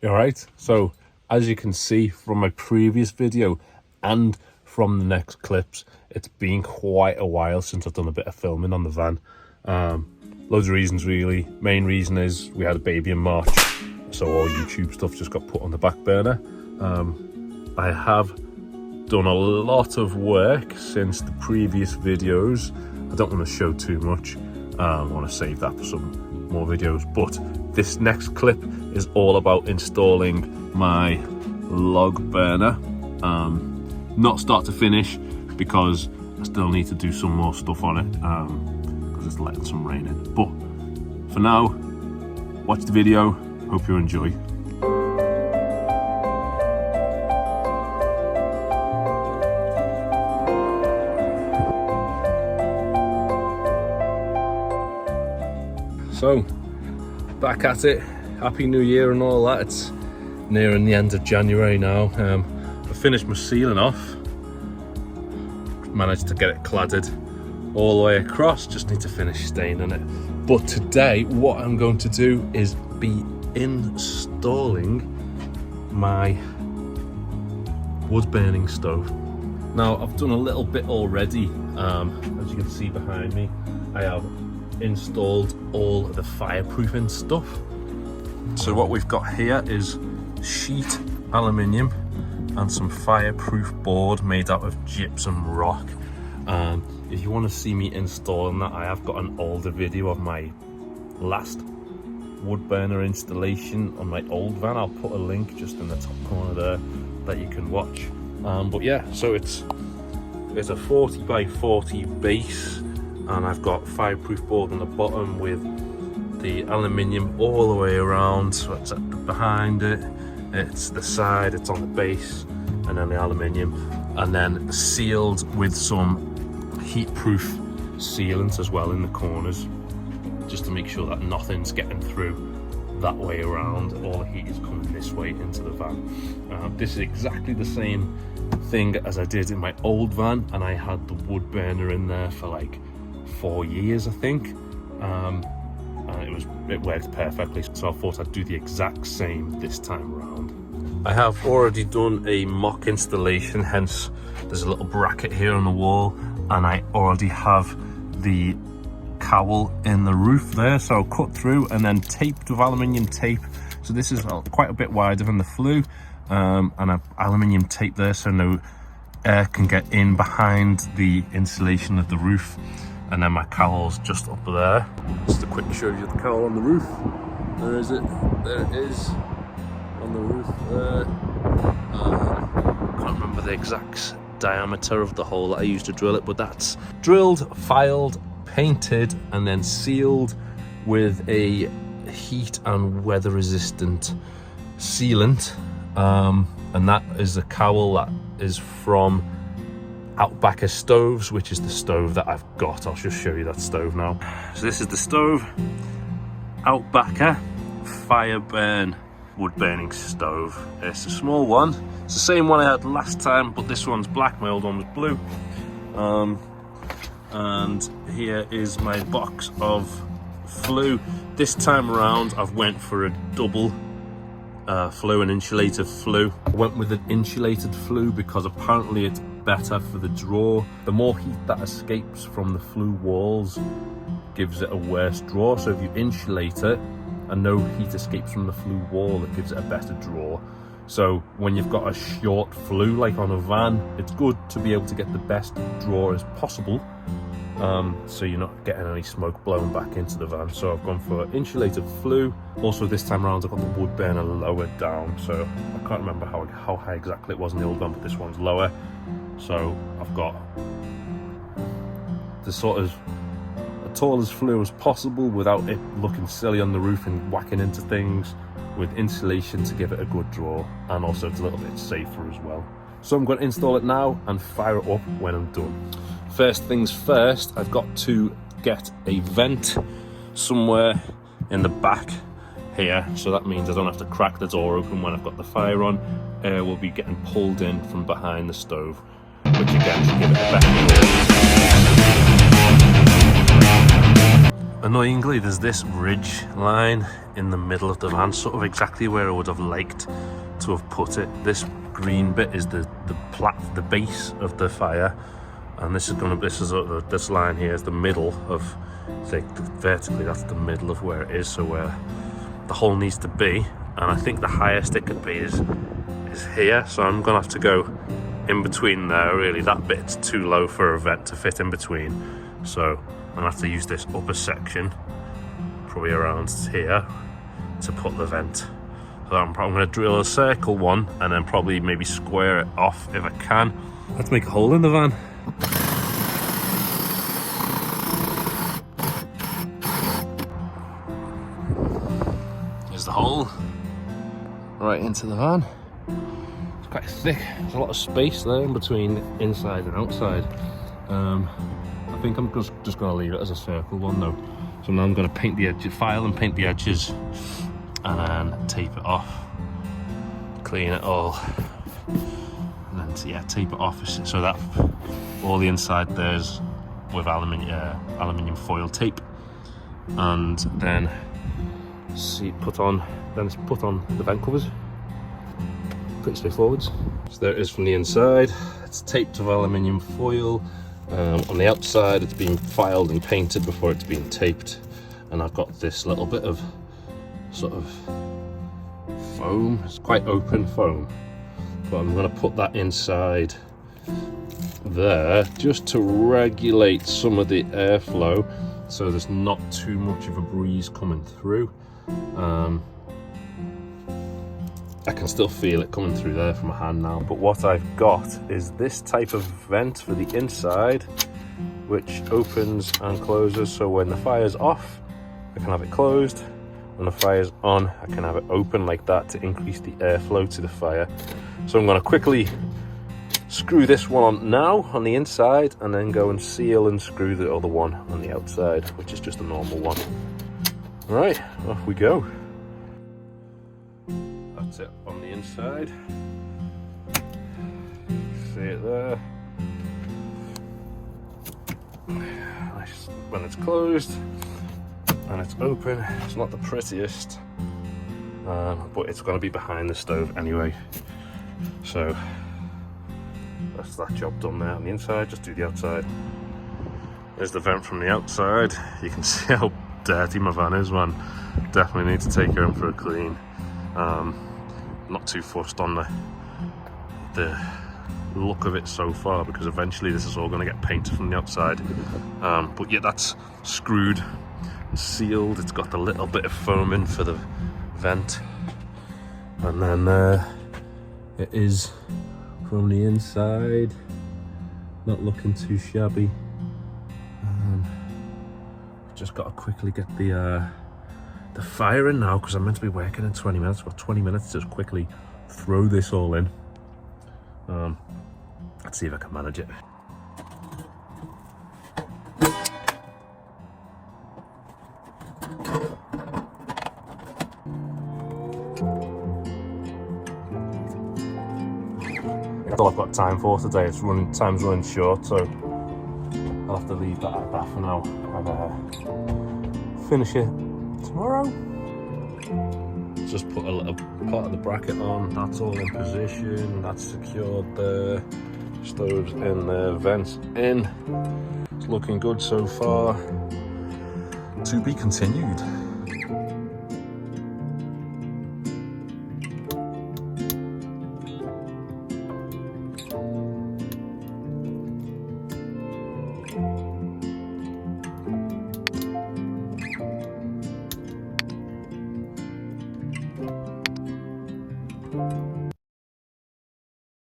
Alright, so as you can see from my previous video and from the next clips, it's been quite a while since I've done a bit of filming on the van. Loads of reasons really. Main reason is we had a baby in March, so all YouTube stuff just got put on the back burner. I have done a lot of work since the previous videos. I don't want to show too much. I want to save that for some more videos, but this next clip is all about installing my log burner. Not start to finish because I still need to do some more stuff on it because it's letting some rain in. But for now, watch the video. Hope you enjoy. So, back at it. Happy New Year and all that. It's nearing the end of January now. I finished my sealing off. Managed to get it cladded all the way across. Just need to finish staining it. But today, what I'm going to do is be installing my wood burning stove. Now, I've done a little bit already. As you can see behind me, I have installed all the fireproofing stuff. So what we've got here is sheet aluminium and some fireproof board made out of gypsum rock. If you want to see me installing that, I have got an older video of my last wood burner installation on my old van. I'll put a link just in the top corner there that you can watch. But yeah, so it's a 40 by 40 base, and I've got fireproof board on the bottom with the aluminium all the way around. So it's behind it, it's the side, it's on the base, and then the aluminium, and then sealed with some heat-proof sealant as well in the corners, just to make sure that nothing's getting through that way around. All the heat is coming this way into the van. This is exactly the same thing as I did in my old van, and I had the wood burner in there for like 4 years, I think. It worked perfectly, so I thought I'd do the exact same this time around. I have already done a mock installation, hence there's a little bracket here on the wall, and I already have the cowl in the roof there, so I'll cut through and then taped with aluminium tape. So this is quite a bit wider than the flue, and I've aluminium tape there so no air can get in behind the insulation of the roof. And then my cowl's just up there. Just a quick show you the cowl on the roof. Where is it? There it is on the roof there. Can't remember the exact diameter of the hole that I used to drill it, but that's drilled, filed, painted, and then sealed with a heat and weather resistant sealant. And that is a cowl that is from Outbacker stoves, which is the stove that I've got. I'll just show you that stove now. So this is the stove, Outbacker Fireburn wood burning stove. It's a small one. It's the same one I had last time, but this one's black. My old one was blue. And here is my box of flue. This time around, I've went for a double flue, an insulated flue. I went with an insulated flue because apparently it's better for the draw. The more heat that escapes from the flue walls gives it a worse draw. So if you insulate it and no heat escapes from the flue wall, it gives it a better draw. So when you've got a short flue like on a van, it's good to be able to get the best draw as possible, so you're not getting any smoke blown back into the van. So I've gone for insulated flue. Also this time around I've got the wood burner lowered down, so I can't remember how high exactly it was in the old one, but this one's lower. So I've got the sort of as tall as flue as possible without it looking silly on the roof and whacking into things, with insulation to give it a good draw, and also it's a little bit safer as well. So I'm going to install it now and fire it up when I'm done. First things first, I've got to get a vent somewhere in the back here, so that means I don't have to crack the door open when I've got the fire on. Air will be getting pulled in from behind the stove, which again should give it a better draw. Annoyingly, there's this ridge line in the middle of the van, sort of exactly where I would have liked to have put it. This green bit is the base of the fire, and this line here is the middle of, like, vertically, that's the middle of where it is, so where the hole needs to be. And I think the highest it could be is here, so I'm gonna have to go in between there. Really, that bit's too low for a vent to fit in between, so I'm gonna have to use this upper section, probably around here, to put the vent. So I'm gonna drill a circle one and then probably maybe square it off if I can. Let's make a hole in the van. Here's the hole, right into the van. It's quite thick, there's a lot of space there in between inside and outside. I think I'm just going to leave it as a circle one though. So now I'm going to paint the edges, file and paint the edges, and then tape it off, clean it all, and then tape it off so that all the inside there's with aluminium foil tape, and then it's put on the vent covers. Pretty straightforward. So there it is from the inside. It's taped with aluminium foil. On the outside it's been filed and painted before it's been taped, and I've got this little bit of sort of foam. It's quite open foam, but I'm going to put that inside there just to regulate some of the airflow so there's not too much of a breeze coming through. I can still feel it coming through there from my hand now. But what I've got is this type of vent for the inside, which opens and closes, so when the fire's off I can have it closed, when the fire's on I can have it open like that to increase the airflow to the fire. So I'm going to quickly screw this one on now on the inside, and then go and seal and screw the other one on the outside, which is just a normal one. Right, off we go. That's it on the inside. See it there. When it's closed and it's open, it's not the prettiest, but it's going to be behind the stove anyway. So that's that job done there on the inside. Just do the outside. There's the vent from the outside. You can see how dirty my van is, man. Definitely need to take her in for a clean. Not too fussed on the look of it so far, because eventually this is all going to get painted from the outside. But yeah, that's screwed, sealed. It's got the little bit of foam in for the vent, and then it is from the inside, not looking too shabby. Just got to quickly get the fire in now, because I'm meant to be working in 20 minutes. I've got 20 minutes to just quickly throw this all in. Let's see if I can manage it. That's all I've got time for today. Time's running short, so I'll have to leave that at that for now and finish it tomorrow. Just put a little part of the bracket on. That's all in position. That's secured there. Stoves in there, vents in. It's looking good so far. To be continued.